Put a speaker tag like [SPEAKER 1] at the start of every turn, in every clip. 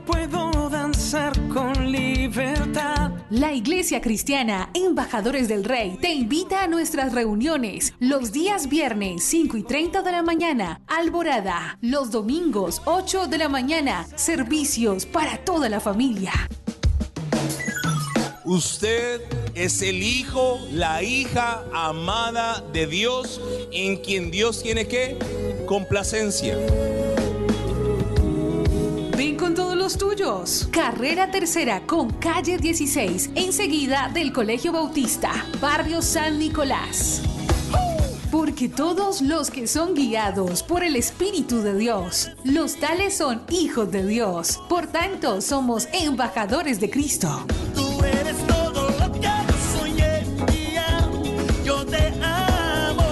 [SPEAKER 1] puedo danzar con libertad.
[SPEAKER 2] La Iglesia Cristiana Embajadores del Rey te invita a nuestras reuniones los días viernes 5:30 de la mañana, Alborada, los domingos 8 de la mañana, servicios para toda la familia.
[SPEAKER 3] Usted es el hijo, la hija amada de Dios, en quien Dios tiene ¿qué? Complacencia.
[SPEAKER 2] Ven con todos los tuyos. Carrera Tercera con calle 16, enseguida del Colegio Bautista, Barrio San Nicolás. Porque todos los que son guiados por el Espíritu de Dios, los tales son hijos de Dios. Por tanto, somos embajadores de Cristo.
[SPEAKER 1] Tú eres todo lo que yo soñé y yo te amo.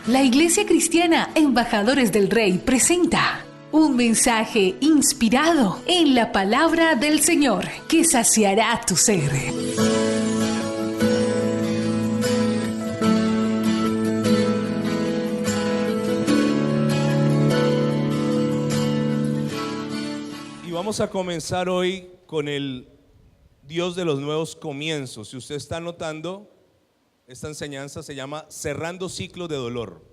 [SPEAKER 2] La Iglesia Cristiana Embajadores del Rey presenta un mensaje inspirado en la palabra del Señor que saciará tu ser.
[SPEAKER 3] Y vamos a comenzar hoy con el Dios de los nuevos comienzos. Si usted está notando, esta enseñanza se llama Cerrando ciclos de dolor.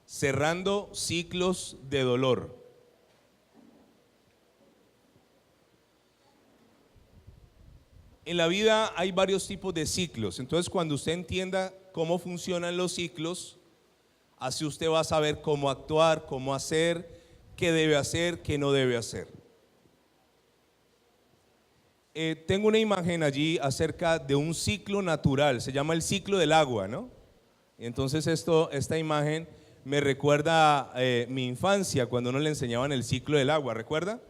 [SPEAKER 3] Cerrando ciclos de dolor. En la vida hay varios tipos de ciclos. Entonces, cuando usted entienda cómo funcionan los ciclos, así usted va a saber cómo actuar, cómo hacer, qué debe hacer, qué no debe hacer. Tengo una imagen allí acerca de un ciclo natural, se llama el ciclo del agua, ¿no? Entonces esta imagen me recuerda mi infancia, cuando uno le enseñaban el ciclo del agua, ¿recuerda?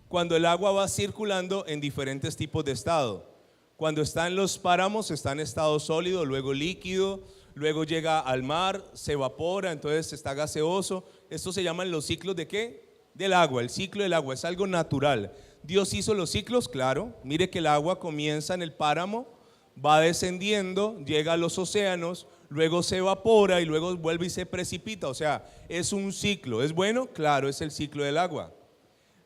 [SPEAKER 3] Cuando el agua va circulando en diferentes tipos de estado. Cuando está en los páramos está en estado sólido, luego líquido, luego llega al mar, se evapora, entonces está gaseoso. Esto se llaman los ciclos ¿de qué? Del agua. El ciclo del agua es algo natural. Dios hizo los ciclos, claro. Mire que el agua comienza en el páramo, va descendiendo, llega a los océanos, luego se evapora y luego vuelve y se precipita. O sea, es un ciclo. ¿Es bueno? Claro, es el ciclo del agua.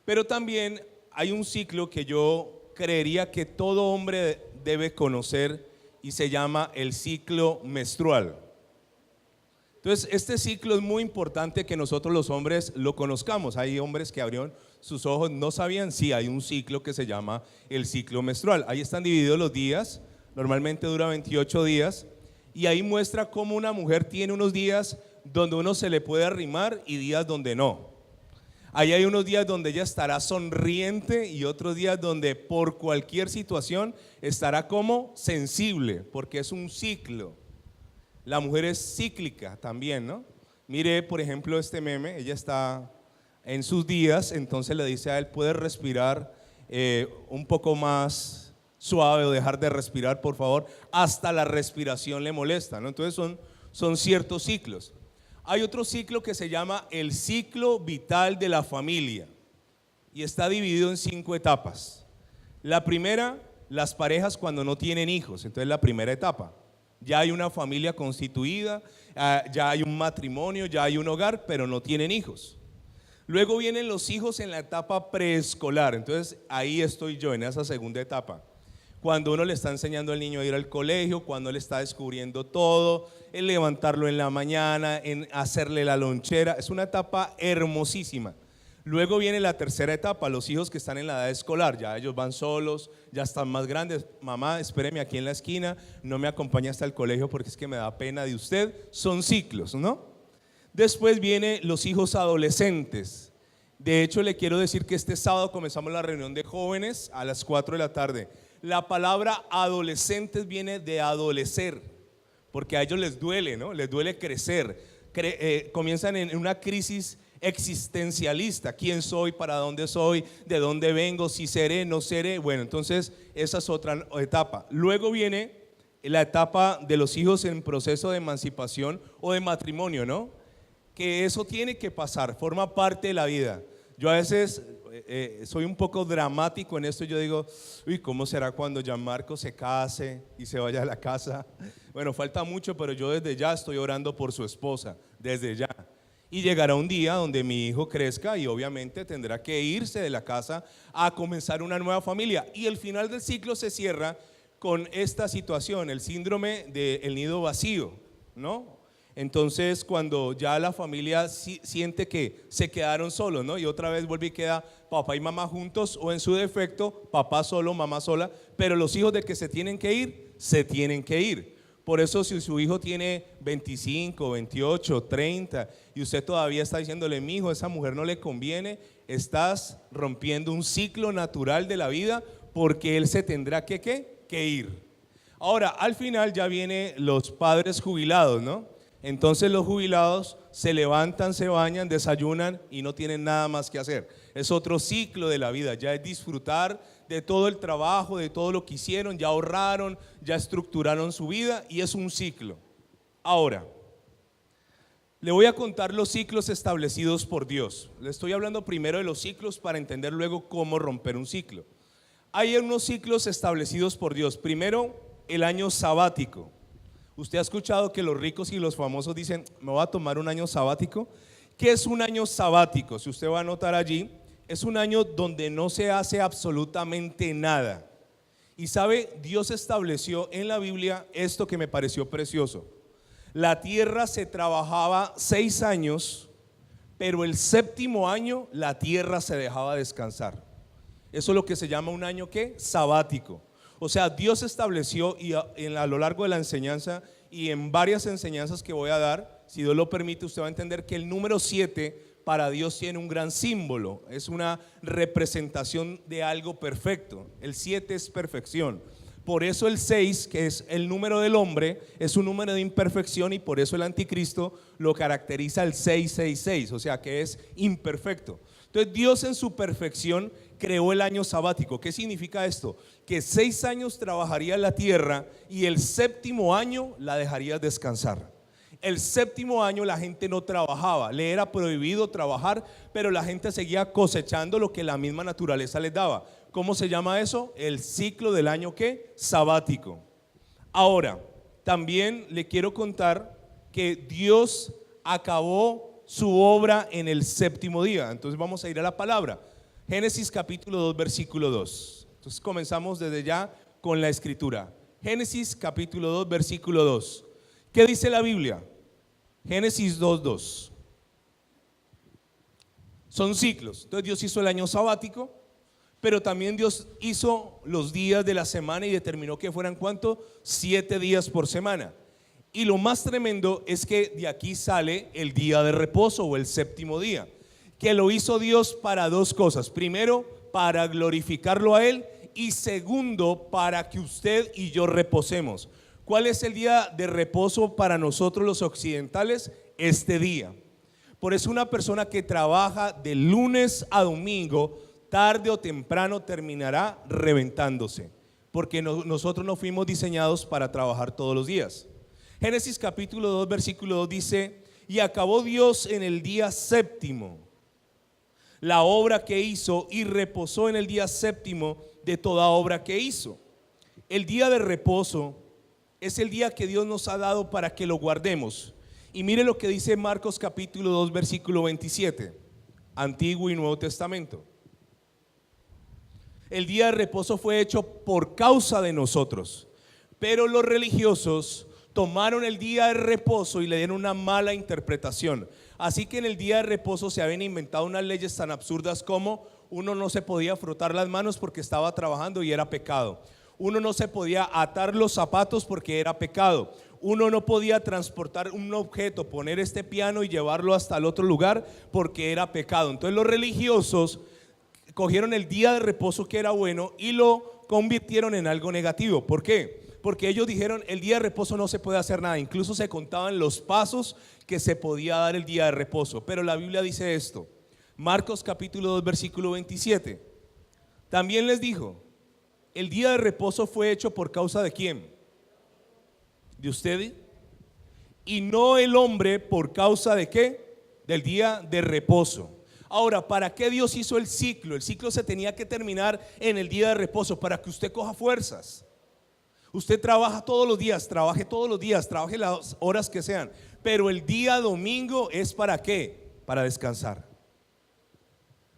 [SPEAKER 3] Pero también hay un ciclo que yo creería que todo hombre debe conocer y se llama el ciclo menstrual. Entonces, este ciclo es muy importante que nosotros los hombres lo conozcamos. Hay hombres que abrieron sus ojos, no sabían, sí, hay un ciclo que se llama el ciclo menstrual. Ahí están divididos los días, normalmente dura 28 días, y ahí muestra cómo una mujer tiene unos días donde uno se le puede arrimar y días donde no. Ahí hay unos días donde ella estará sonriente y otros días donde por cualquier situación estará como sensible, porque es un ciclo. La mujer es cíclica también, ¿no? Mire, por ejemplo, este meme, ella está en sus días, entonces le dice a él, ¿puedes respirar un poco más suave o dejar de respirar, por favor? Hasta la respiración le molesta, ¿no? Entonces son ciertos ciclos. Hay otro ciclo que se llama el ciclo vital de la familia y está dividido en 5 etapas. La primera, las parejas cuando no tienen hijos, entonces la primera etapa. Ya hay una familia constituida, ya hay un matrimonio, ya hay un hogar, pero no tienen hijos. Luego vienen los hijos en la etapa preescolar, entonces ahí estoy yo en esa segunda etapa. Cuando uno le está enseñando al niño a ir al colegio, cuando él está descubriendo todo, en levantarlo en la mañana, en hacerle la lonchera, es una etapa hermosísima. Luego viene la tercera etapa, los hijos que están en la edad escolar, ya ellos van solos, ya están más grandes. Mamá, espéreme aquí en la esquina, no me acompañe hasta el colegio porque es que me da pena de usted. Son ciclos, ¿no? Después vienen los hijos adolescentes. De hecho, le quiero decir que este sábado comenzamos la reunión de jóvenes a las 4 de la tarde. La palabra adolescentes viene de adolecer, porque a ellos les duele, ¿no? Les duele crecer. Comienzan en una crisis existencialista. ¿Quién soy? ¿Para dónde soy? ¿De dónde vengo? ¿Si seré? ¿No seré? Bueno, entonces esa es otra etapa. Luego viene la etapa de los hijos en proceso de emancipación o de matrimonio, ¿no? Que eso tiene que pasar, forma parte de la vida. Yo a veces soy un poco dramático en esto. Yo digo, uy, ¿cómo será cuando Gianmarco se case y se vaya a la casa? Bueno, falta mucho, pero yo desde ya estoy orando por su esposa, desde ya. Y llegará un día donde mi hijo crezca y obviamente tendrá que irse de la casa a comenzar una nueva familia. Y el final del ciclo se cierra con esta situación, el síndrome del nido vacío, ¿no? Entonces, cuando ya la familia siente que se quedaron solos, ¿no? Y otra vez vuelve y queda papá y mamá juntos, o en su defecto, papá solo, mamá sola, pero los hijos de que se tienen que ir, se tienen que ir. Por eso, si su hijo tiene 25, 28, 30 y usted todavía está diciéndole, mi hijo, esa mujer no le conviene, estás rompiendo un ciclo natural de la vida, porque él se tendrá que ir. Ahora, al final ya vienen los padres jubilados, ¿no? Entonces los jubilados se levantan, se bañan, desayunan y no tienen nada más que hacer. Es otro ciclo de la vida, ya es disfrutar de todo el trabajo, de todo lo que hicieron, ya ahorraron, ya estructuraron su vida y es un ciclo. Ahora, le voy a contar los ciclos establecidos por Dios. Le estoy hablando primero de los ciclos para entender luego cómo romper un ciclo. Hay unos ciclos establecidos por Dios. Primero, el año sabático. Usted ha escuchado que los ricos y los famosos dicen, me voy a tomar un año sabático. ¿Qué es un año sabático? Si usted va a anotar allí, es un año donde no se hace absolutamente nada. Y sabe, Dios estableció en la Biblia esto que me pareció precioso. La tierra se trabajaba 6 años, pero el 7º año la tierra se dejaba descansar. Eso es lo que se llama un año, ¿qué? Sabático. O sea, Dios estableció, y a lo largo de la enseñanza y en varias enseñanzas que voy a dar, si Dios lo permite, usted va a entender que el número 7 para Dios tiene un gran símbolo, es una representación de algo perfecto. El 7 es perfección. Por eso el 6, que es el número del hombre, es un número de imperfección, y por eso el anticristo lo caracteriza el 666, o sea que es imperfecto. Entonces Dios en su perfección creó el año sabático. ¿Qué significa esto? Que 6 años trabajaría la tierra y el 7º año la dejaría descansar. El 7º año la gente no trabajaba, le era prohibido trabajar, pero la gente seguía cosechando lo que la misma naturaleza les daba. ¿Cómo se llama eso? El ciclo del año, ¿qué? Sabático. Ahora, también le quiero contar que Dios acabó su obra en el 7º día. Entonces vamos a ir a la palabra. Génesis capítulo 2, versículo 2. Entonces comenzamos desde ya con la escritura. Génesis capítulo 2, versículo 2. ¿Qué dice la Biblia? Génesis 2, 2. Son ciclos. Entonces Dios hizo el año sabático, pero también Dios hizo los días de la semana y determinó que fueran ¿cuánto? 7 días por semana. Y lo más tremendo es que de aquí sale el día de reposo, o el 7º día, que lo hizo Dios para 2 cosas. Primero, para glorificarlo a Él, y segundo, para que usted y yo reposemos. ¿Cuál es el día de reposo para nosotros los occidentales? Este día. Por eso una persona que trabaja de lunes a domingo, tarde o temprano terminará reventándose, porque nosotros no fuimos diseñados para trabajar todos los días. Génesis capítulo 2, versículo 2 dice, y acabó Dios en el día 7º la obra que hizo, y reposó en el día 7º de toda obra que hizo. El día de reposo es el día que Dios nos ha dado para que lo guardemos. Y mire lo que dice Marcos capítulo 2, versículo 27, Antiguo y Nuevo Testamento. El día de reposo fue hecho por causa de nosotros, pero los religiosos tomaron el día de reposo y le dieron una mala interpretación. Así que en el día de reposo se habían inventado unas leyes tan absurdas como: uno no se podía frotar las manos porque estaba trabajando y era pecado. Uno no se podía atar los zapatos porque era pecado. Uno no podía transportar un objeto, poner este piano y llevarlo hasta el otro lugar porque era pecado. Entonces los religiosos cogieron el día de reposo, que era bueno, y lo convirtieron en algo negativo. ¿Por qué? Porque ellos dijeron: el día de reposo no se puede hacer nada. Incluso se contaban los pasos que se podía dar el día de reposo. Pero la Biblia dice esto, Marcos capítulo 2, versículo 27. También les dijo: el día de reposo fue hecho por causa de ¿quién? De ustedes, y no el hombre por causa de ¿qué? Del día de reposo. Ahora, ¿para qué Dios hizo el ciclo? El ciclo se tenía que terminar en el día de reposo para que usted coja fuerzas. Usted trabaja todos los días, trabaje todos los días, trabaje las horas que sean, pero el día domingo es ¿para qué? Para descansar.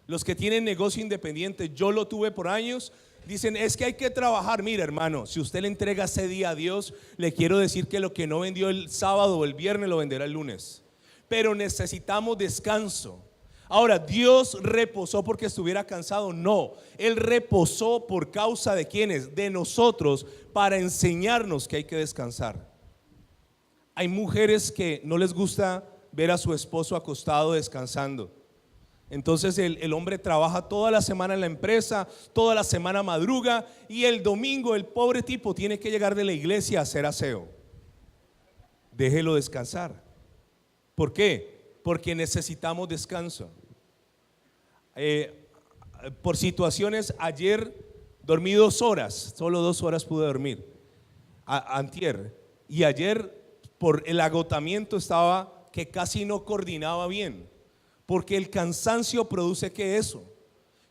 [SPEAKER 3] Los que tienen negocio independiente, yo lo tuve por años, dicen es que hay que trabajar. Mira, hermano, si usted le entrega ese día a Dios, le quiero decir que lo que no vendió el sábado o el viernes lo venderá el lunes. Pero necesitamos descanso. Ahora, ¿Dios reposó porque estuviera cansado? No, Él reposó por causa de ¿quiénes? De nosotros, para enseñarnos que hay que descansar. Hay mujeres que no les gusta ver a su esposo acostado descansando. Entonces el hombre trabaja toda la semana en la empresa, toda la semana madruga, y el domingo el pobre tipo tiene que llegar de la iglesia a hacer aseo. Déjelo descansar. ¿Por qué? Porque necesitamos descanso. Por situaciones, ayer dormí 2 horas, solo 2 horas pude dormir, antier, y ayer por el agotamiento estaba que casi no coordinaba bien, porque el cansancio produce que eso,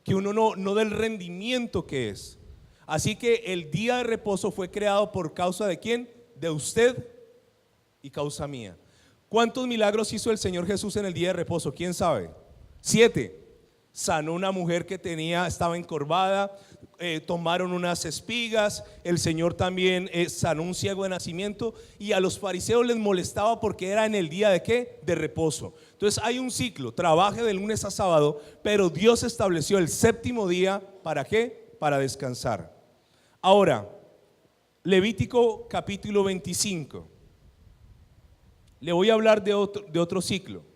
[SPEAKER 3] que uno no del rendimiento que es. Así que el día de reposo fue creado por causa de ¿quién? De usted y causa mía. ¿Cuántos milagros hizo el Señor Jesús en el día de reposo? ¿Quién sabe? 7. Sanó una mujer que estaba encorvada, tomaron unas espigas. El Señor también sanó un ciego de nacimiento. Y a los fariseos les molestaba porque era en el día de ¿qué? De reposo. Entonces hay un ciclo, trabaje de lunes a sábado, pero Dios estableció el 7º día, ¿para qué? Para descansar. Ahora, Levítico capítulo 25. Le voy a hablar de otro ciclo.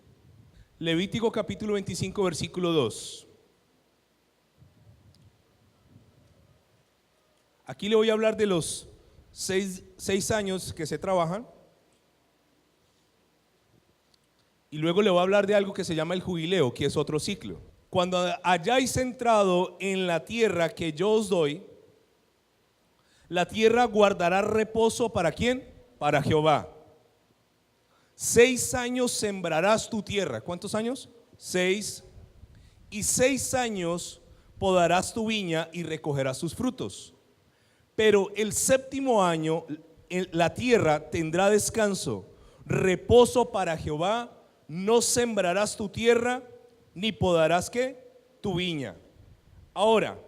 [SPEAKER 3] Levítico capítulo 25 versículo 2. Aquí le voy a hablar de los 6 años que se trabajan. Y luego le voy a hablar de algo que se llama el jubileo, que es otro ciclo. Cuando hayáis entrado en la tierra que yo os doy, la tierra guardará reposo ¿para quién? Para Jehová. 6 años sembrarás tu tierra. ¿Cuántos años? 6. Y 6 años podarás tu viña y recogerás sus frutos. Pero el 7º año la tierra tendrá descanso, reposo para Jehová. No sembrarás tu tierra ni podarás ¿qué? Tu viña. Ahora,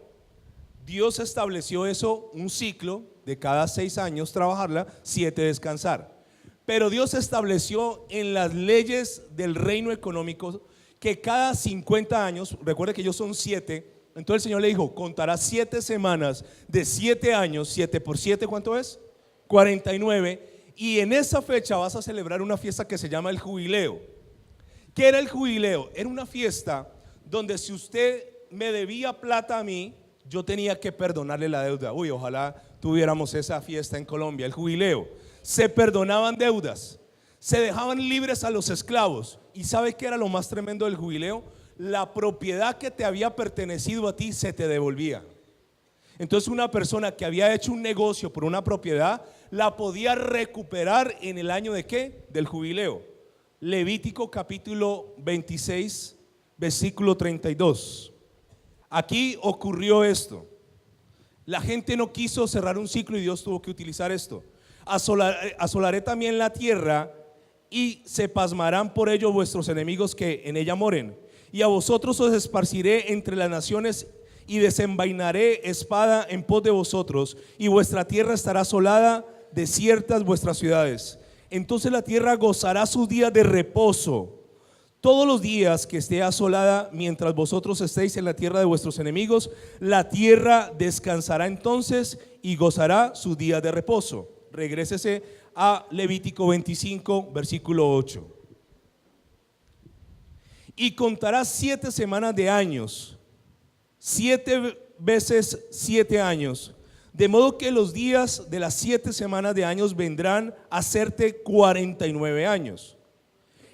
[SPEAKER 3] Dios estableció eso, un ciclo de cada 6 años trabajarla, 7 descansar. Pero Dios estableció en las leyes del reino económico que cada 50 años, recuerde que ellos son 7, entonces el Señor le dijo, contarás 7 semanas de 7 años, 7 por 7, ¿cuánto es? 49, y en esa fecha vas a celebrar una fiesta que se llama el jubileo. ¿Qué era el jubileo? Era una fiesta donde si usted me debía plata a mí, yo tenía que perdonarle la deuda. Uy, ojalá tuviéramos esa fiesta en Colombia, el jubileo. Se perdonaban deudas, se dejaban libres a los esclavos. ¿Y sabe qué era lo más tremendo del jubileo? La propiedad que te había pertenecido a ti se te devolvía. Entonces una persona que había hecho un negocio por una propiedad la podía recuperar en el año de ¿qué? Del jubileo. Levítico capítulo 26 versículo 32. Aquí ocurrió esto. La gente no quiso cerrar un ciclo y Dios tuvo que utilizar esto. Asolaré también la tierra y se pasmarán por ello vuestros enemigos que en ella moren. Y a vosotros os esparciré entre las naciones y desenvainaré espada en pos de vosotros, y vuestra tierra estará asolada, desiertas vuestras ciudades. Entonces la tierra gozará sus días de reposo todos los días que esté asolada, mientras vosotros estéis en la tierra de vuestros enemigos. La tierra descansará entonces y gozará sus días de reposo. Regrésese a Levítico 25 versículo 8. Y contarás 7 semanas de años, 7 veces 7 años, de modo que los días de las 7 semanas de años vendrán a hacerte 49 años.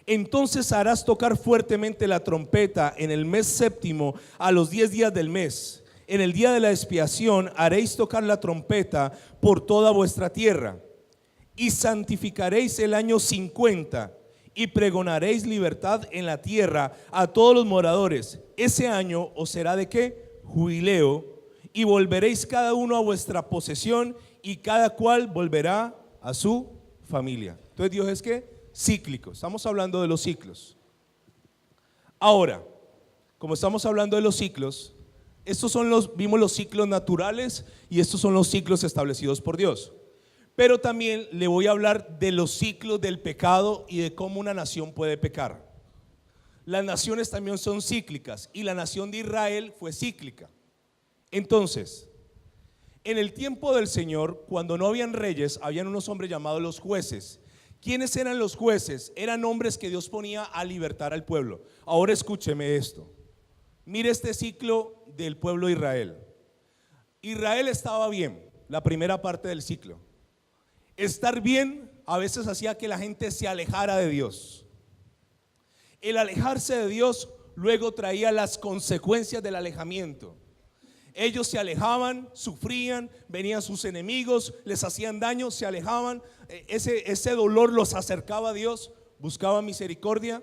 [SPEAKER 3] Entonces harás tocar fuertemente la trompeta en el mes 7º a los 10 días del mes. En el día de la expiación haréis tocar la trompeta por toda vuestra tierra. Y santificaréis el año 50 y pregonaréis libertad en la tierra a todos los moradores. Ese año os será de ¿qué? Jubileo, y volveréis cada uno a vuestra posesión y cada cual volverá a su familia. Entonces Dios es ¿qué? Cíclico. Estamos hablando de los ciclos. Ahora, como estamos hablando de los ciclos, vimos los ciclos naturales y estos son los ciclos establecidos por Dios. Pero también le voy a hablar de los ciclos del pecado y de cómo una nación puede pecar. Las naciones también son cíclicas y la nación de Israel fue cíclica. Entonces, en el tiempo del Señor, cuando no habían reyes, habían unos hombres llamados los jueces. ¿Quiénes eran los jueces? Eran hombres que Dios ponía a libertar al pueblo. Ahora escúcheme esto. Mire este ciclo del pueblo de Israel. Israel estaba bien, la primera parte del ciclo. Estar bien a veces hacía que la gente se alejara de Dios. El alejarse de Dios luego traía las consecuencias del alejamiento. Ellos se alejaban, sufrían, venían sus enemigos, les hacían daño, se alejaban. Ese dolor los acercaba a Dios, buscaban misericordia,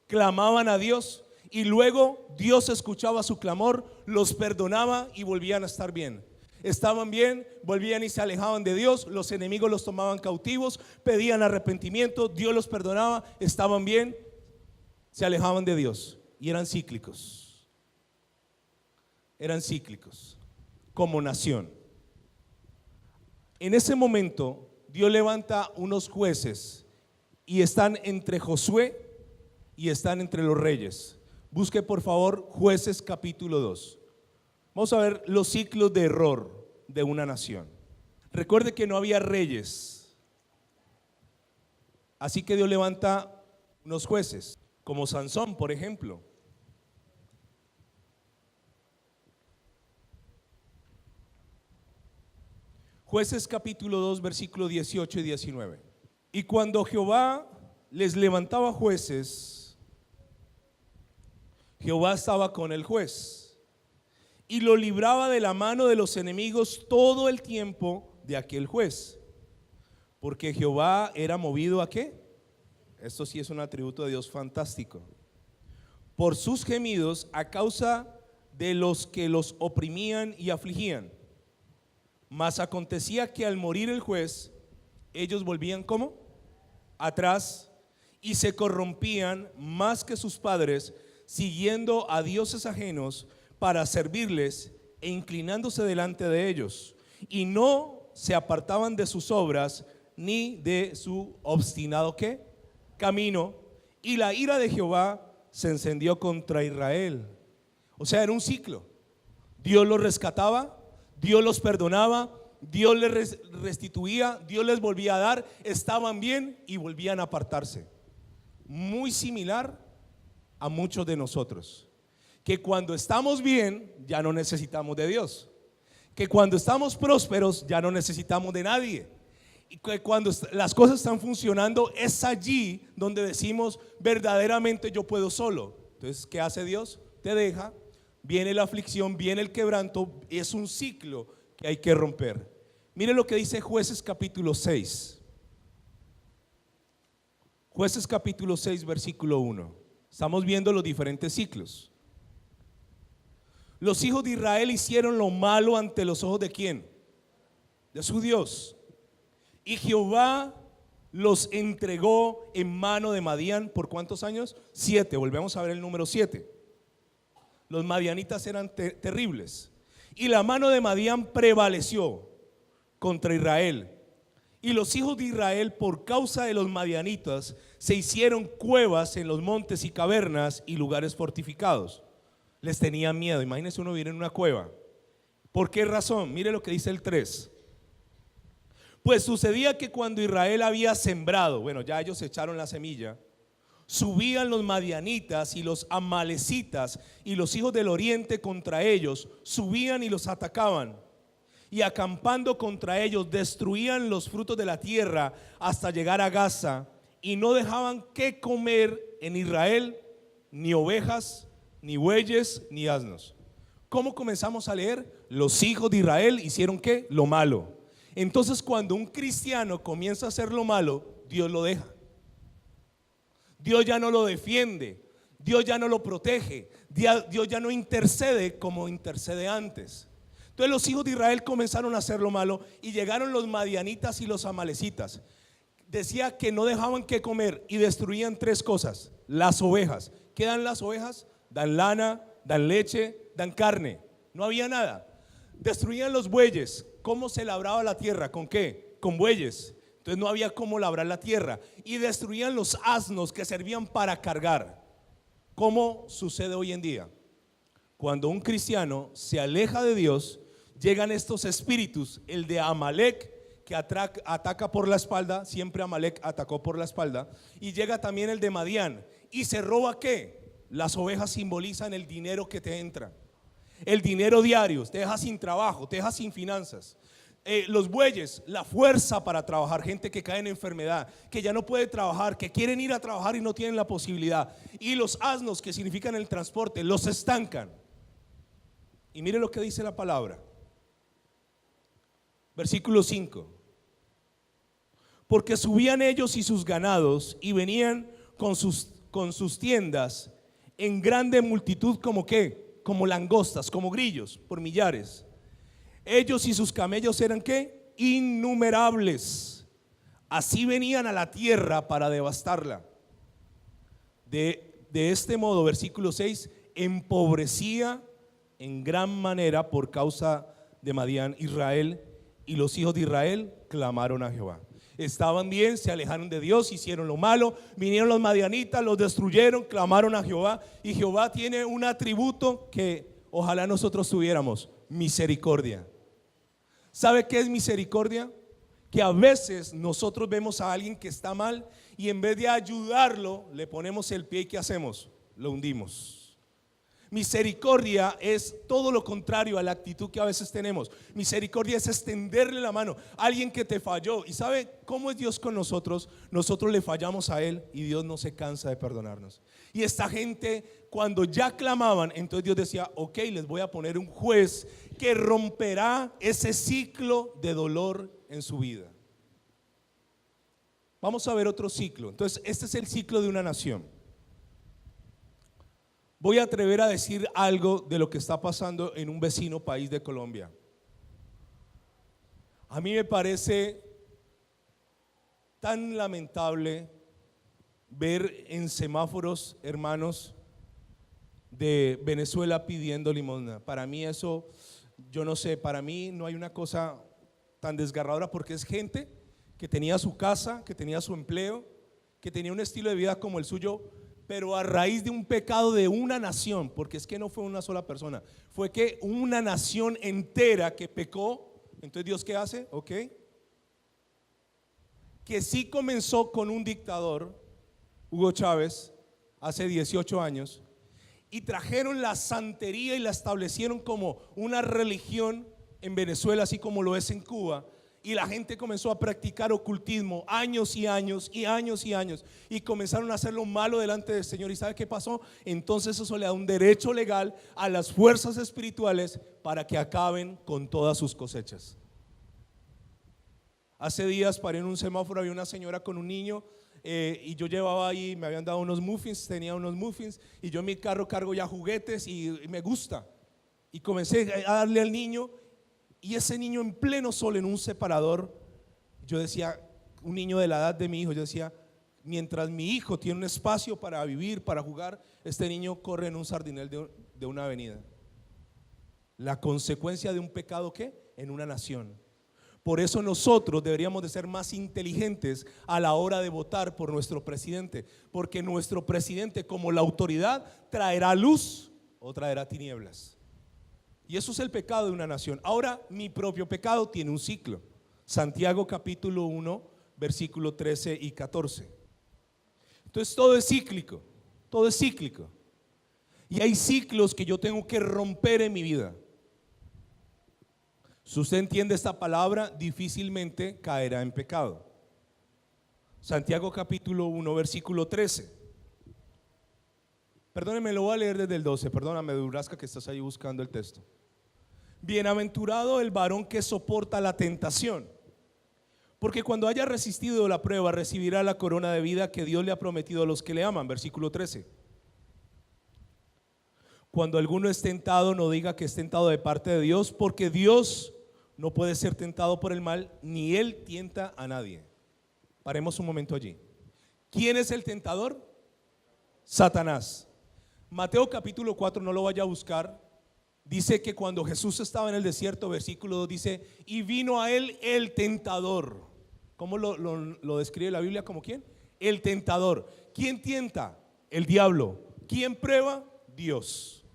[SPEAKER 3] clamaban a Dios y luego Dios escuchaba su clamor, los perdonaba y volvían a estar bien. Estaban bien, volvían y se alejaban de Dios, los enemigos los tomaban cautivos, pedían arrepentimiento, Dios los perdonaba, estaban bien, se alejaban de Dios y eran cíclicos. Eran cíclicos como nación. En ese momento Dios levanta unos jueces y están entre Josué y están entre los reyes. Busque por favor Jueces capítulo 2. Vamos a ver los ciclos de error de una nación. Recuerde que no había reyes, así que Dios levanta unos jueces, como Sansón, por ejemplo. Jueces capítulo 2, versículo 18 y 19. Y cuando Jehová les levantaba jueces, Jehová estaba con el juez y lo libraba de la mano de los enemigos todo el tiempo de aquel juez, porque Jehová era movido ¿a qué? Esto sí es un atributo de Dios fantástico. Por sus gemidos a causa de los que los oprimían y afligían. Mas acontecía que al morir el juez, ellos volvían ¿cómo? Atrás y se corrompían más que sus padres, siguiendo a dioses ajenos para servirles e inclinándose delante de ellos, y no se apartaban de sus obras ni de su obstinado ¿qué? Camino, y la ira de Jehová se encendió contra Israel. O sea, era un ciclo. Dios los rescataba, Dios los perdonaba, Dios les restituía, Dios les volvía a dar, estaban bien y volvían a apartarse. Muy similar a muchos de nosotros, que cuando estamos bien ya no necesitamos de Dios, que cuando estamos prósperos ya no necesitamos de nadie, y que cuando las cosas están funcionando es allí donde decimos verdaderamente yo puedo solo. Entonces, ¿qué hace Dios? Te deja, viene la aflicción, viene el quebranto, es un ciclo que hay que romper. Mire lo que dice Jueces capítulo 6. Jueces capítulo 6 versículo 1. Estamos viendo los diferentes ciclos. Los hijos de Israel hicieron lo malo ante los ojos ¿de quién? De su Dios. Y Jehová los entregó en mano de Madián ¿por cuántos años? 7. Volvemos a ver el número 7. Los madianitas eran terribles. Y la mano de Madián prevaleció contra Israel. Y los hijos de Israel, por causa de los madianitas, se hicieron cuevas en los montes y cavernas y lugares fortificados. Les tenían miedo. Imagínense uno vivir en una cueva. ¿Por qué razón? Mire lo que dice el 3. Pues sucedía que cuando Israel había sembrado, bueno, ya ellos echaron la semilla, subían los madianitas y los amalecitas y los hijos del oriente contra ellos, subían y los atacaban. Y acampando contra ellos destruían los frutos de la tierra hasta llegar a Gaza, y no dejaban que comer en Israel ni ovejas, ni bueyes, ni asnos. ¿Cómo comenzamos a leer? Los hijos de Israel hicieron ¿qué? Lo malo. Entonces cuando un cristiano comienza a hacer lo malo, Dios lo deja. Dios ya no lo defiende, Dios ya no lo protege, Dios ya no intercede como intercede antes. Entonces los hijos de Israel comenzaron a hacer lo malo y llegaron los madianitas y los amalecitas. Decía que no dejaban que comer y destruían tres cosas: las ovejas. ¿Qué dan las ovejas? Dan lana, dan leche, dan carne. No había nada. Destruían los bueyes. ¿Cómo se labraba la tierra? ¿Con qué? Con bueyes. Entonces no había cómo labrar la tierra. Y destruían los asnos que servían para cargar. ¿Cómo sucede hoy en día? Cuando un cristiano se aleja de Dios, llegan estos espíritus, el de Amalek, que ataca por la espalda. Siempre Amalek atacó por la espalda. Y llega también el de Madián. ¿Y se roba qué? Las ovejas simbolizan el dinero que te entra, el dinero diario, te deja sin trabajo, te deja sin finanzas. Los bueyes, la fuerza para trabajar, gente que cae en enfermedad, que ya no puede trabajar, que quieren ir a trabajar y no tienen la posibilidad. Y los asnos, que significan el transporte, los estancan. Y mire lo que dice la palabra. Versículo 5. Porque subían ellos y sus ganados y venían con sus tiendas en grande multitud, como qué, como langostas, como grillos, por millares. Ellos y sus camellos eran qué, innumerables. Así venían a la tierra para devastarla. De este modo, versículo 6, empobrecía en gran manera por causa de Madián Israel, y los hijos de Israel clamaron a Jehová. Estaban bien, se alejaron de Dios, hicieron lo malo, vinieron los madianitas, los destruyeron, clamaron a Jehová. Y Jehová tiene un atributo que ojalá nosotros tuviéramos: misericordia. ¿Sabe qué es misericordia? Que a veces nosotros vemos a alguien que está mal y en vez de ayudarlo, le ponemos el pie y ¿qué hacemos? Lo hundimos. Misericordia es todo lo contrario a la actitud que a veces tenemos. Misericordia es extenderle la mano a alguien que te falló. ¿Y sabe cómo es Dios con nosotros? Nosotros le fallamos a Él y Dios no se cansa de perdonarnos. Y esta gente, cuando ya clamaban, entonces Dios decía: ok, les voy a poner un juez que romperá ese ciclo de dolor en su vida. Vamos a ver otro ciclo. Entonces este es el ciclo de una nación. Voy a atrever a decir algo de lo que está pasando en un vecino país de Colombia. A mí me parece tan lamentable ver en semáforos, hermanos, de Venezuela pidiendo limosna. Para mí eso, yo no sé, para mí no hay una cosa tan desgarradora, porque es gente que tenía su casa, que tenía su empleo, que tenía un estilo de vida como el suyo, pero a raíz de un pecado de una nación, porque es que no fue una sola persona, fue que una nación entera que pecó. Entonces Dios, ¿qué hace? Ok, que sí comenzó con un dictador, Hugo Chávez, hace 18 años, y trajeron la santería y la establecieron como una religión en Venezuela, así como lo es en Cuba. Y la gente comenzó a practicar ocultismo años y años y años y años, y comenzaron a hacer lo malo delante del Señor. ¿Y sabe qué pasó? Entonces eso le da un derecho legal a las fuerzas espirituales para que acaben con todas sus cosechas. Hace días paré en un semáforo, había una señora con un niño, y yo llevaba ahí, me habían dado unos muffins, tenía unos muffins, y yo en mi carro cargo ya juguetes y me gusta. Y comencé a darle al niño. Y ese niño en pleno sol, en un separador, yo decía, un niño de la edad de mi hijo, yo decía, mientras mi hijo tiene un espacio para vivir, para jugar, este niño corre en un sardinel de una avenida. La consecuencia de un pecado, ¿qué? En una nación. Por eso nosotros deberíamos de ser más inteligentes a la hora de votar por nuestro presidente, porque nuestro presidente, como la autoridad, traerá luz o traerá tinieblas. Y eso es el pecado de una nación. Ahora, mi propio pecado tiene un ciclo. Santiago capítulo 1, versículo 13 y 14. Entonces todo es cíclico, todo es cíclico. Y hay ciclos que yo tengo que romper en mi vida. Si usted entiende esta palabra, difícilmente caerá en pecado. Santiago capítulo 1, versículo 13. Perdóneme, lo voy a leer desde el 12. Perdóname, Durasca, que estás ahí buscando el texto. Bienaventurado el varón que soporta la tentación, Porque cuando haya resistido la prueba, recibirá la corona de vida que Dios le ha prometido a los que le aman. Versículo 13. Cuando alguno es tentado, no diga que es tentado de parte de Dios, porque Dios no puede ser tentado por el mal, ni Él tienta a nadie. Paremos un momento allí. ¿Quién es el tentador? Satanás. Mateo capítulo 4, no lo vaya a buscar. Dice que cuando Jesús estaba en el desierto, versículo 2 dice, y vino a él el tentador. ¿Cómo lo describe la Biblia? ¿Como quién? El tentador. ¿Quién tienta? El diablo. ¿Quién prueba? Dios.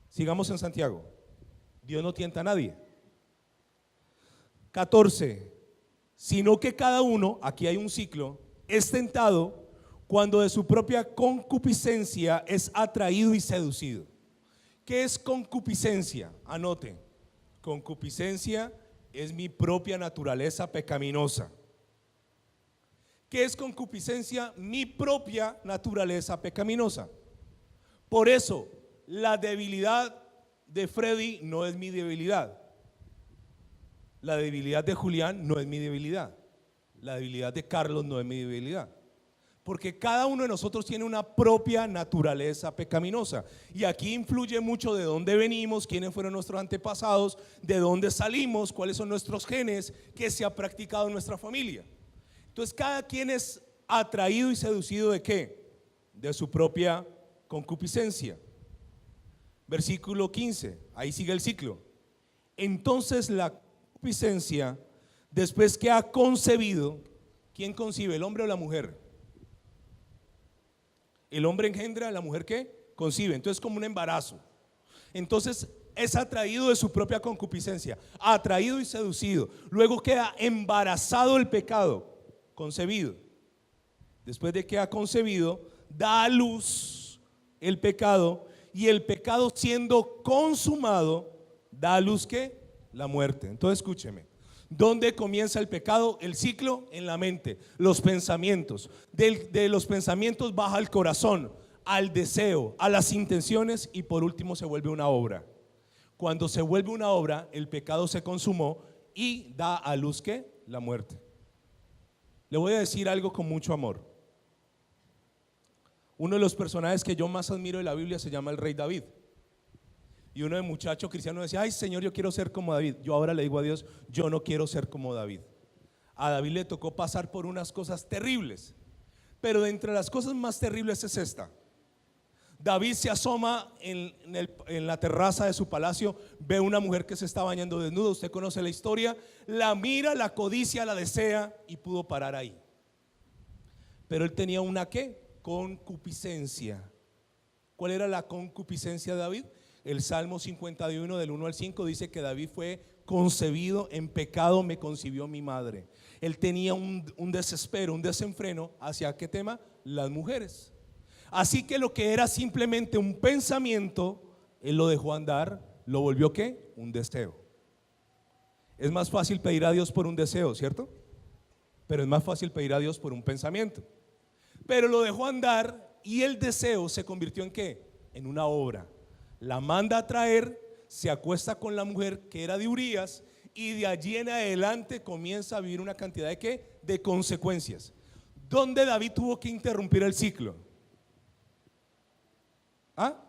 [SPEAKER 3] Sigamos en Santiago. Dios no tienta a nadie. 14. Sino que cada uno, aquí hay un ciclo, es tentado cuando de su propia concupiscencia es atraído y seducido. ¿Qué es concupiscencia? Anote. Concupiscencia es mi propia naturaleza pecaminosa. ¿Qué es concupiscencia? Mi propia naturaleza pecaminosa. Por eso, la debilidad de Freddy no es mi debilidad. La debilidad de Julián no es mi debilidad. La debilidad de Carlos no es mi debilidad. Porque cada uno de nosotros tiene una propia naturaleza pecaminosa. Y aquí influye mucho de dónde venimos, quiénes fueron nuestros antepasados, de dónde salimos, cuáles son nuestros genes, qué se ha practicado en nuestra familia. Entonces cada quien es atraído y seducido ¿de qué? De su propia concupiscencia. Versículo 15, ahí sigue el ciclo. Entonces la concupiscencia, después que ha concebido, ¿quién concibe? ¿El hombre o la mujer? El hombre engendra, la mujer ¿qué? Concibe. Entonces como un embarazo. Entonces es atraído de su propia concupiscencia, atraído y seducido. Luego queda embarazado el pecado, concebido. Después de que ha concebido, da a luz el pecado, y el pecado siendo consumado, da a luz ¿qué? La muerte. Entonces escúcheme. ¿Dónde comienza el pecado? El ciclo en la mente, los pensamientos. De los pensamientos baja al corazón, al deseo, a las intenciones, y por último se vuelve una obra. Cuando se vuelve una obra, el pecado se consumó y da a luz ¿qué? La muerte. Le voy a decir algo con mucho amor. Uno de los personajes que yo más admiro de la Biblia se llama el rey David. Y uno de muchacho cristiano decía, ay Señor, yo quiero ser como David. Yo ahora le digo a Dios, yo no quiero ser como David. A David le tocó pasar por unas cosas terribles, pero de entre las cosas más terribles es esta. David se asoma en la terraza de su palacio, ve una mujer que se está bañando desnuda, usted conoce la historia, la mira, la codicia, la desea y pudo parar ahí. Pero él tenía una ¿qué? Concupiscencia. ¿Cuál era la concupiscencia de David? El Salmo 51 del 1 al 5 dice que David fue concebido en pecado, me concibió mi madre. Él tenía un desespero, un desenfreno hacia ¿qué tema? Las mujeres. Así que lo que era simplemente un pensamiento, él lo dejó andar, lo volvió ¿qué? Un deseo. Es más fácil pedir a Dios por un deseo, ¿cierto? Pero es más fácil pedir a Dios por un pensamiento. Pero lo dejó andar y el deseo se convirtió ¿en qué? En una obra. La manda a traer, se acuesta con la mujer que era de Urías, y de allí en adelante comienza a vivir una cantidad de ¿qué? De consecuencias. ¿Dónde David tuvo que interrumpir el ciclo? ¿Ah?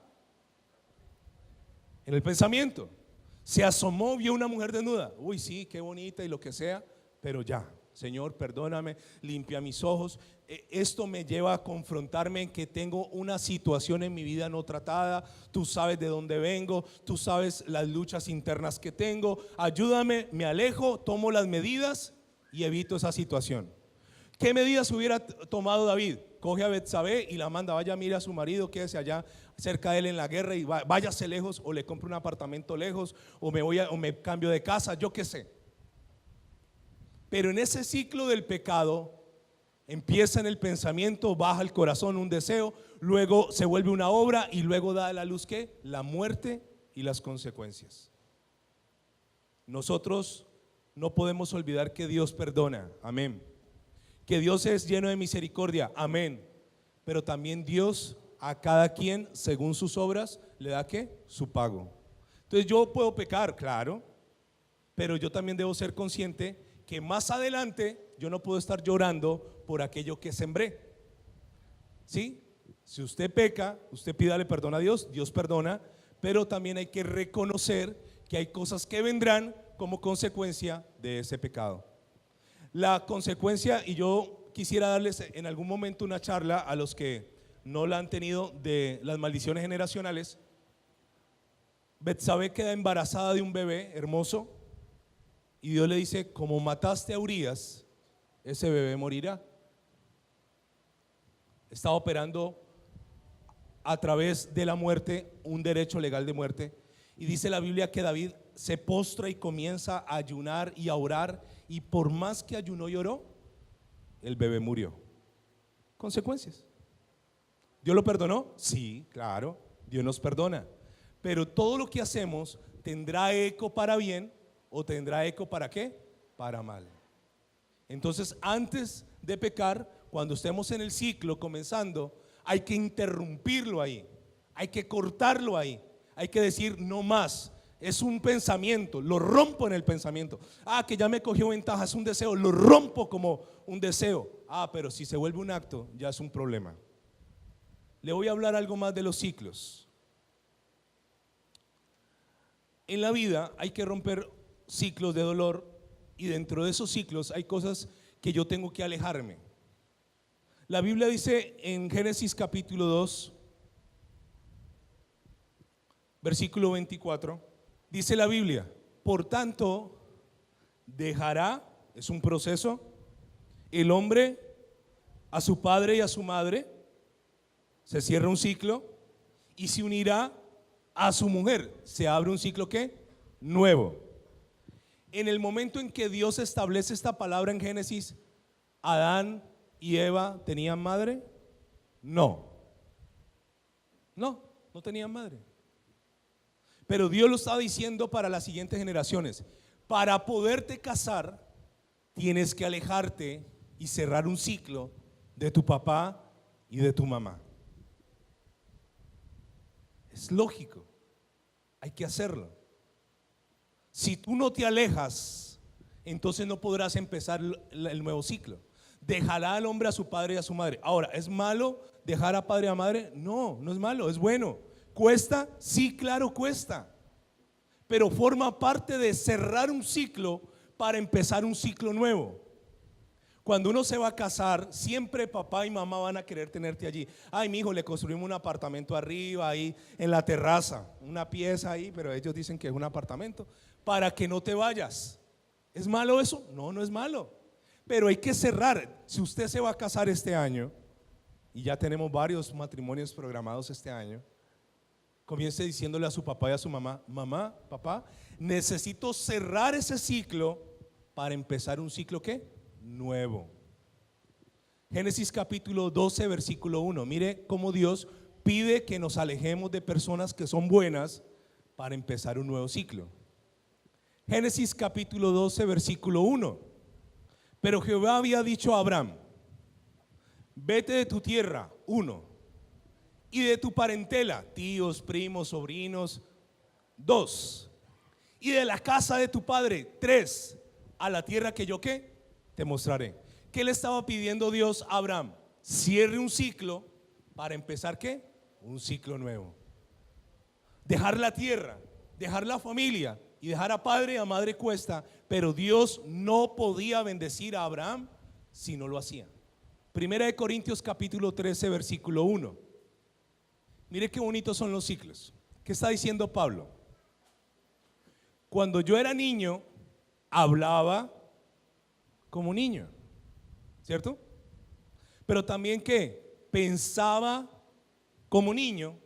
[SPEAKER 3] En el pensamiento. Se asomó, vio una mujer desnuda. Uy, sí, qué bonita y lo que sea, pero ya. Señor, perdóname, limpia mis ojos. Esto me lleva a confrontarme en que tengo una situación en mi vida no tratada. Tú sabes de dónde vengo, tú sabes las luchas internas que tengo. Ayúdame, me alejo, tomo las medidas y evito esa situación. ¿Qué medidas hubiera tomado David? Coge a Betsabé y la manda, vaya, mire a su marido, quédese allá cerca de él en la guerra y váyase lejos, o le compro un apartamento lejos, o me cambio de casa, yo qué sé. Pero en ese ciclo del pecado empieza en el pensamiento, baja el corazón un deseo, luego se vuelve una obra y luego da a la luz ¿qué? La muerte y las consecuencias. Nosotros no podemos olvidar que Dios perdona, amén. Que Dios es lleno de misericordia, amén. Pero también Dios a cada quien según sus obras le da ¿qué? Su pago. Entonces yo puedo pecar, claro, pero yo también debo ser consciente que más adelante yo no puedo estar llorando por aquello que sembré. ¿Sí? Si usted peca, usted pídale perdón a Dios, Dios perdona, pero también hay que reconocer que hay cosas que vendrán como consecuencia de ese pecado. La consecuencia, y yo quisiera darles en algún momento una charla a los que no la han tenido, de las maldiciones generacionales. Betsabé queda embarazada de un bebé hermoso y Dios le dice: como mataste a Urías, ese bebé morirá. Estaba operando a través de la muerte un derecho legal de muerte, y dice la Biblia que David se postra y comienza a ayunar y a orar, y por más que ayunó y oró, el bebé murió. Consecuencias. ¿Dios lo perdonó? Sí, claro, Dios nos perdona, pero todo lo que hacemos tendrá eco para bien o tendrá eco para ¿qué? Para mal. Entonces, antes de pecar, cuando estemos en el ciclo comenzando, hay que interrumpirlo ahí, hay que cortarlo ahí, hay que decir no más. Es un pensamiento, lo rompo en el pensamiento. Que ya me cogió ventaja, es un deseo, lo rompo como un deseo. Pero si se vuelve un acto, ya es un problema. Le voy a hablar algo más de los ciclos. En la vida hay que romper ciclos de dolor, y dentro de esos ciclos hay cosas que yo tengo que alejarme. La Biblia dice en Génesis capítulo 2, versículo 24, dice la Biblia: por tanto dejará, es un proceso, el hombre a su padre y a su madre, se cierra un ciclo, y se unirá a su mujer, se abre un ciclo ¿qué? Nuevo. En el momento en que Dios establece esta palabra en Génesis, ¿Adán y Eva tenían madre? No tenían madre. Pero Dios lo estaba diciendo para las siguientes generaciones: para poderte casar, tienes que alejarte y cerrar un ciclo de tu papá y de tu mamá. Es lógico, hay que hacerlo. Si tú no te alejas, entonces no podrás empezar el nuevo ciclo. Dejará al hombre a su padre y a su madre. Ahora, ¿es malo dejar a padre y a madre? No, no es malo, es bueno. ¿Cuesta? Sí, claro, cuesta. Pero forma parte de cerrar un ciclo para empezar un ciclo nuevo. Cuando uno se va a casar, siempre papá y mamá van a querer tenerte allí. Mi hijo, le construimos un apartamento arriba, ahí en la terraza, una pieza ahí, pero ellos dicen que es un apartamento, para que no te vayas. ¿Es malo eso? No, no es malo. Pero hay que cerrar. Si usted se va a casar este año, y ya tenemos varios matrimonios programados este año, comience diciéndole a su papá y a su mamá: mamá, papá, necesito cerrar ese ciclo para empezar un ciclo ¿qué? Nuevo. Génesis capítulo 12, versículo 1. Mire cómo Dios pide que nos alejemos de personas que son buenas para empezar un nuevo ciclo. Génesis capítulo 12, versículo 1. Pero Jehová había dicho a Abraham: vete de tu tierra, 1, y de tu parentela, tíos, primos, sobrinos, 2, y de la casa de tu padre, 3, a la tierra que yo ¿qué? Te mostraré. ¿Qué le estaba pidiendo Dios a Abraham? Cierre un ciclo para empezar ¿qué? Un ciclo nuevo. Dejar la tierra, dejar la familia y dejar a padre y a madre cuesta, pero Dios no podía bendecir a Abraham si no lo hacía. Primera de Corintios capítulo 13, versículo 1. Mire qué bonitos son los ciclos. ¿Qué está diciendo Pablo? Cuando yo era niño, hablaba como niño, ¿cierto? Pero también ¿qué? Pensaba como niño.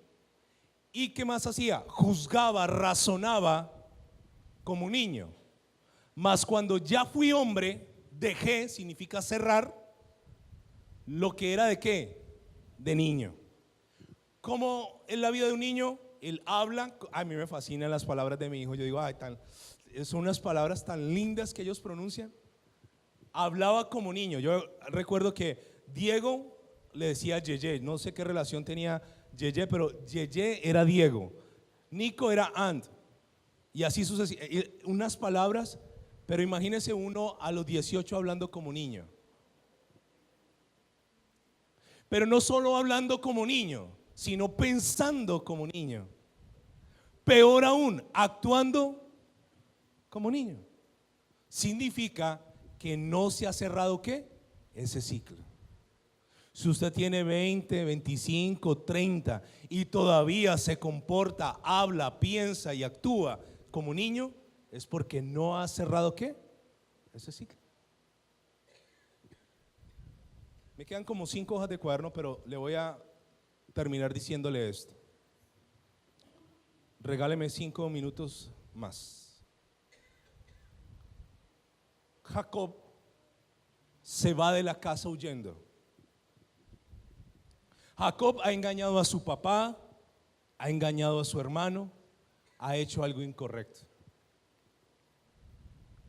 [SPEAKER 3] ¿Y qué más hacía? Juzgaba, razonaba como niño. Mas cuando ya fui hombre, dejé, significa cerrar, lo que era ¿de qué? De niño. ¿Cómo es la vida de un niño? Él habla. A mí me fascinan las palabras de mi hijo. Yo digo, son unas palabras tan lindas que ellos pronuncian. Hablaba como niño. Yo recuerdo que Diego le decía Yeye. No sé qué relación tenía Yeye, pero Yeye era Diego, Nico era Ant, y así sucesivamente. Unas palabras Pero imagínese uno a los 18 hablando como niño. Pero no solo hablando como niño, sino pensando como niño. Peor aún, actuando como niño. Significa que no se ha cerrado ¿qué? Ese ciclo. Si usted tiene 20, 25, 30 y todavía se comporta, habla, piensa y actúa como niño, es porque no ha cerrado ¿qué? Ese ciclo. Me quedan como 5 hojas de cuaderno, pero le voy a terminar diciéndole esto. Regáleme 5 minutos más. Jacob se va de la casa huyendo. Jacob ha engañado a su papá, ha engañado a su hermano, ha hecho algo incorrecto.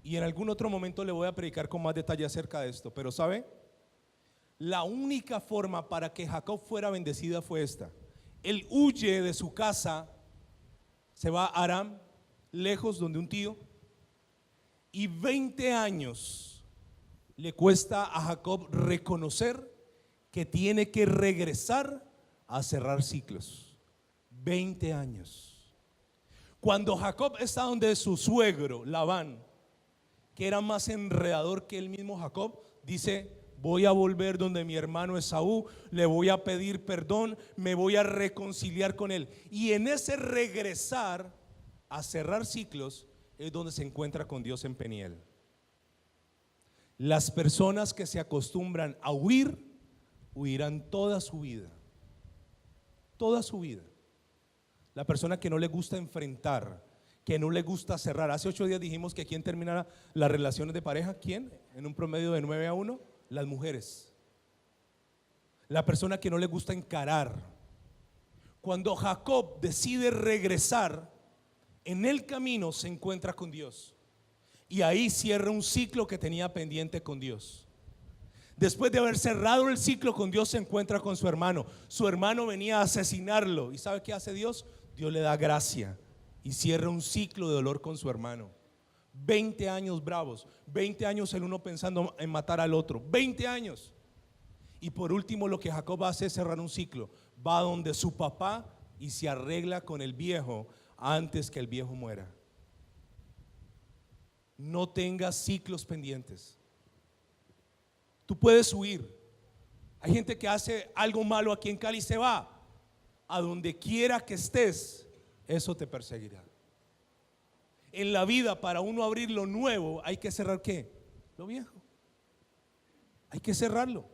[SPEAKER 3] Y en algún otro momento le voy a predicar con más detalle acerca de esto, pero ¿sabe? La única forma para que Jacob fuera bendecida fue esta. Él huye de su casa, se va a Aram, lejos donde un tío, y 20 años le cuesta a Jacob reconocer que tiene que regresar a cerrar ciclos. 20 años. Cuando Jacob está donde su suegro Labán, que era más enredador que el mismo Jacob, dice: voy a volver donde mi hermano Esaú, le voy a pedir perdón, me voy a reconciliar con él. Y en ese regresar a cerrar ciclos es donde se encuentra con Dios en Peniel. Las personas que se acostumbran a huir, huirán toda su vida. Toda su vida. La persona que no le gusta enfrentar, que no le gusta cerrar. Hace 8 días dijimos que ¿quién termina las relaciones de pareja? ¿Quién? En un promedio de 9-1, las mujeres. La persona que no le gusta encarar. Cuando Jacob decide regresar, en el camino se encuentra con Dios. Y ahí cierra un ciclo que tenía pendiente con Dios. Después de haber cerrado el ciclo con Dios, se encuentra con su hermano. Su hermano venía a asesinarlo. ¿Y sabe qué hace Dios? Dios le da gracia y cierra un ciclo de dolor con su hermano. 20 años bravos, 20 años el uno pensando en matar al otro, 20 años. Y por último lo que Jacob hace es cerrar un ciclo. Va donde su papá y se arregla con el viejo antes que el viejo muera. No tengas ciclos pendientes. Tú puedes huir. Hay gente que hace algo malo aquí en Cali y se va. A donde quiera que estés, eso te perseguirá. En la vida, para uno abrir lo nuevo, hay que cerrar ¿qué? Lo viejo. Hay que cerrarlo.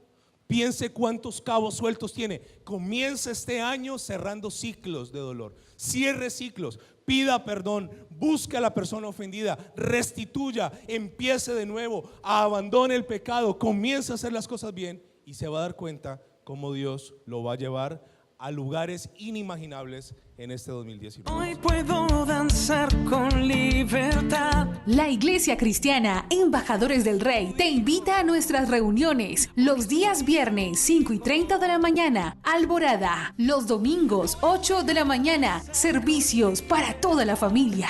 [SPEAKER 3] Piense cuántos cabos sueltos tiene. Comienza este año cerrando ciclos de dolor. Cierre ciclos. Pida perdón. Busque a la persona ofendida. Restituya. Empiece de nuevo. Abandone el pecado. Comience a hacer las cosas bien. Y se va a dar cuenta cómo Dios lo va a llevar a lugares inimaginables en este 2019.
[SPEAKER 1] Hoy puedo danzar con libertad.
[SPEAKER 2] La Iglesia Cristiana Embajadores del Rey te invita a nuestras reuniones los días viernes 5:30 de la mañana, Alborada, los domingos 8 de la mañana, servicios para toda la familia.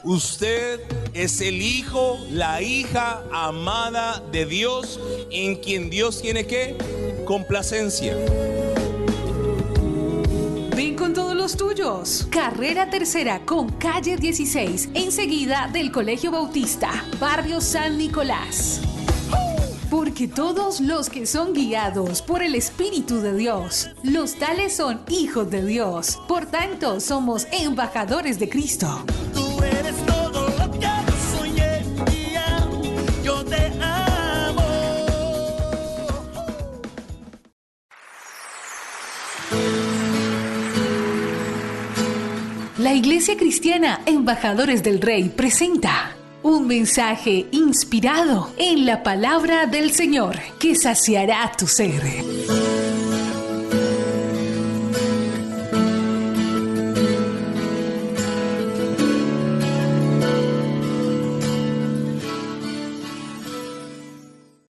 [SPEAKER 3] Usted es el hijo, la hija amada de Dios, en quien Dios tiene ¿qué? Complacencia.
[SPEAKER 2] Ven con todos los tuyos. Carrera Tercera con calle 16, enseguida del Colegio Bautista, barrio San Nicolás. Porque todos los que son guiados por el Espíritu de Dios, los tales son hijos de Dios. Por tanto, somos embajadores de Cristo.
[SPEAKER 1] Tú eres todo lo que soñé, yo te amo.
[SPEAKER 2] La Iglesia Cristiana Embajadores del Rey presenta un mensaje inspirado en la palabra del Señor que saciará tu ser.